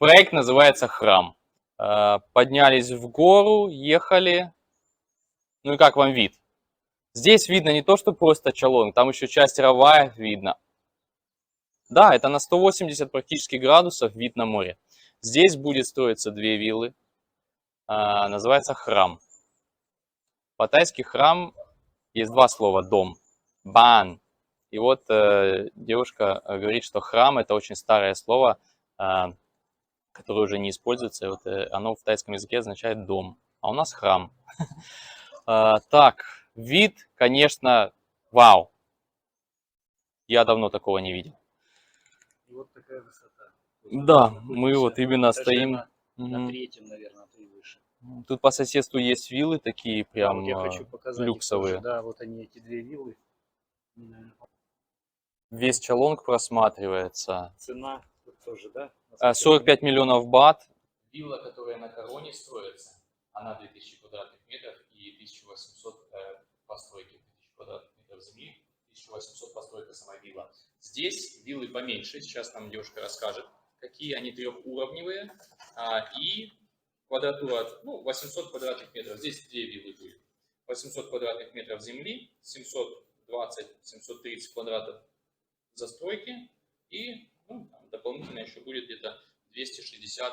Проект называется Khram. Поднялись в гору, ехали. Ну и как вам вид? Здесь видно не то, что просто Чалон, там еще часть Равая видно. Да, это на 180 практически градусов вид на море. Здесь будет строиться 2 виллы. Называется Khram. По-тайски храм есть 2 слова дом. Бан. И вот девушка говорит, что храм это очень старое слово, которое уже не используется. И вот, оно в тайском языке означает дом. А у нас храм. Так, вид, конечно, вау. Я давно такого не видел. И вот такая высота. Да, мы вот именно стоим. На третьем, наверное, а то и выше. Тут по соседству есть виллы такие прям вот я хочу показать люксовые. Тоже, да, вот они, эти 2 виллы. Весь Чалонг просматривается. Цена тоже, да? 45 миллионов бат. Вилла, которая на Короне строится, она 2000 квадратных метров и 1800 постройки, 1000 квадратных метров земли, 1800 постройка сама вилла. Здесь виллы поменьше, сейчас нам девушка расскажет, какие они трехуровневые, и квадратура, 800 квадратных метров, здесь 2 виллы будет. 800 квадратных метров земли, 720-730 квадратов застройки и дополнительно еще будет где-то 260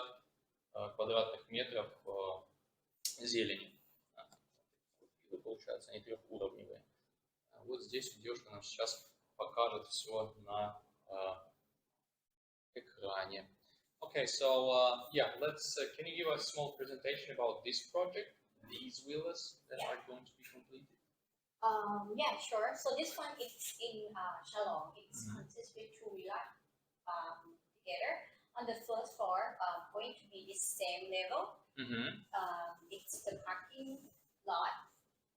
квадратных метров зелени. Получается, они трехуровневые. Вот здесь девушка нам сейчас покажет все на экране. Okay, so yeah, can you give a small presentation about this project, these villas that are going to be completed? Yeah, sure. So this one is in Shalom. It's consists with 2 villas together. On the first floor, going to be the same level. It's the parking lot,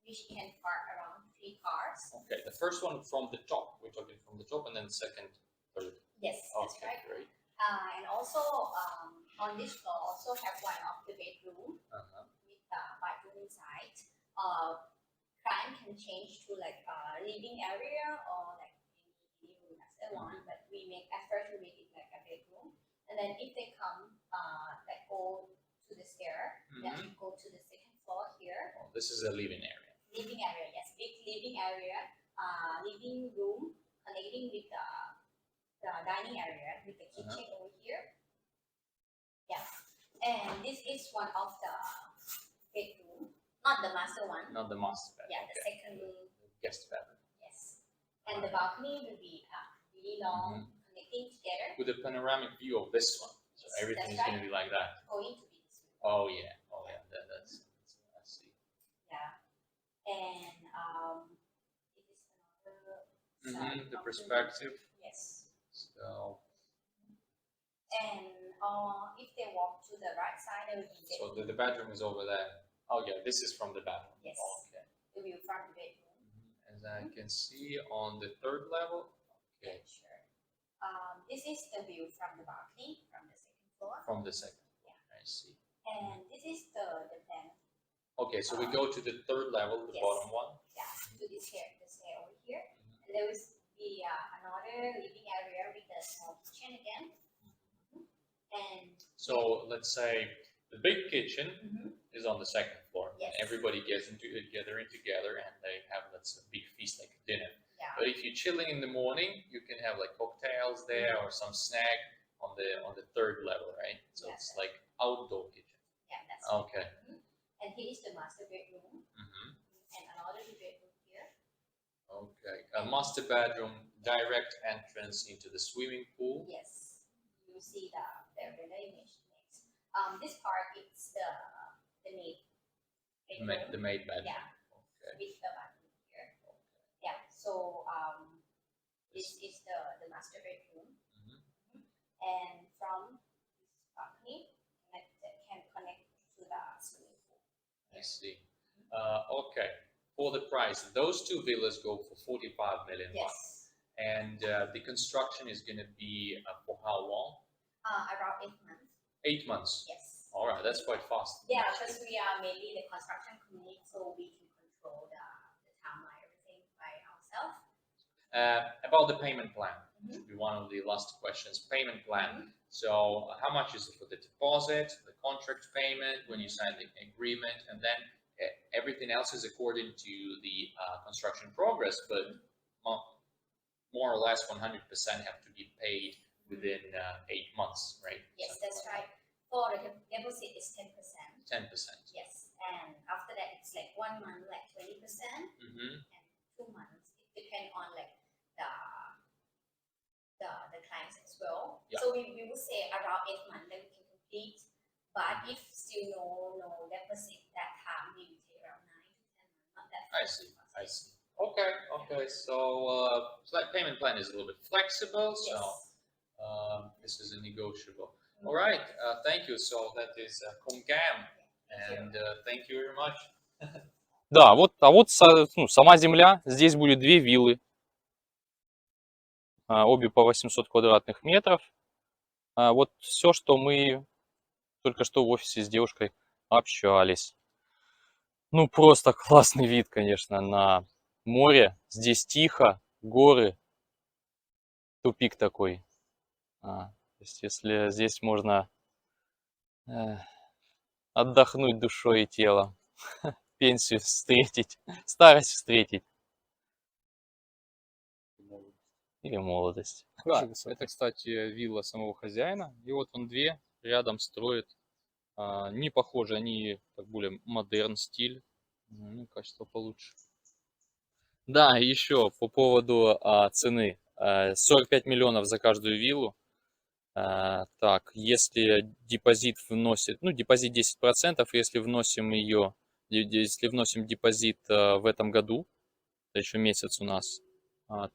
which can park around 3 cars. Okay, the first one from the top. We're talking from the top, and then second, third. Yes, that's right. Great. And also on this floor, also have one of the bedroom with bathroom inside. Khram can change to like living area or like any room as they want, but we make at first we make it like a bedroom, and then if they come like go to the stair, then we go to the second floor here. Oh, this is a living area. Living area, yes, big living area, living room connecting with the dining area with the kitchen over here. Yeah, and this is one of the bedroom. Not the master one. Not the master bedroom. Yeah, the second guest bedroom. Yes. And the balcony will be really long, connecting together. With a panoramic view of this one. So yes, everything is going to be like that. Going to be this way. Oh yeah. Oh yeah. That's I see. Yeah. And it is another side the perspective. Yes. So. And if they walk to the right side, they will be So the bedroom is over there. Oh yeah, this is from the bathroom. Yes. Oh, okay. The view from the bedroom. As I can see on the 3rd level. Okay. Sure. This is the view from the balcony from the 2nd floor. From the 2nd. Yeah. I see. And this is the plan. Okay, so we go to the 3rd level, the bottom one. Yeah. To this here, the stair over here, and there will be another living area with a small kitchen again. And so let's say the big kitchen is on the 2nd floor. Yes. And everybody gets gathering together and they have a big feast like a dinner. Yeah. But if you're chilling in the morning, you can have like cocktails there or some snack on the 3rd level, right? So it's like outdoor kitchen. Yeah, that's okay. And here is the master bedroom and another bedroom here. Okay, a master bedroom, direct entrance into the swimming pool. Yes, you see the image next. This part is the maid bedroom. The maid bedroom. Yeah. Okay. With the bathroom here. Okay. Yeah. So this is the master bedroom. And from this balcony, can connect to the swimming pool. I see. Okay. For the price, those 2 villas go for 45 million. Yes. And the construction is going to be for how long? Around 8 months. 8 months. Yes. All right, that's quite fast. Yeah, because we are mainly the construction company, so we can control the timeline, everything by ourselves. About the payment plan, should be one of the last questions. Payment plan. So how much is it for the deposit, the contract payment when you sign the agreement, and then everything else is according to the construction progress, but more or less 100% have to be paid within 8 months, right? Yes, that's right. For the deposit is 10%. 10%. Yes, and after that it's like 1 month like 20%, Mm-hmm. and 2 months. It depends on like the clients as well. Yeah. So we would say around 8 months that we can complete. But if still no deposit, that time we will take around 9 to 10 months. Not that I see. I see. Okay. So that payment plan is a little bit flexible. So this is a negotiable. All right. Thank you. So that is Khram, and thank you very much. Да, вот сама земля. Здесь будет 2 виллы. Обе по 800 квадратных метров. Вот все, что мы только что в офисе с девушкой общались. Ну, просто классный вид, конечно, на море. Здесь тихо, горы, тупик такой. То есть, если здесь можно отдохнуть душой и телом, пенсию встретить, старость встретить. Или молодость. Да, это, кстати, вилла самого хозяина. И вот он 2 рядом строит. Не похожи, они так более модерн стиль. Качество получше. Да, еще по поводу цены. 45 миллионов за каждую виллу. Так, если депозит вносит, депозит 10%, если вносим депозит в этом году, это еще месяц у нас,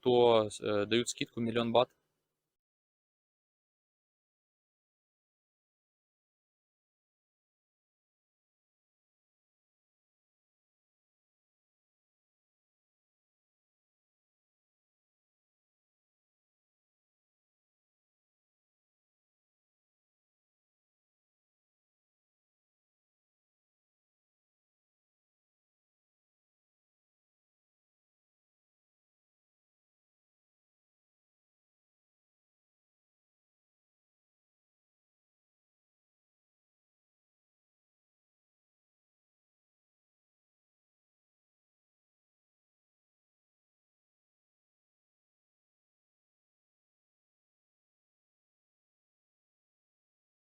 то дают скидку 1 000 000 бат.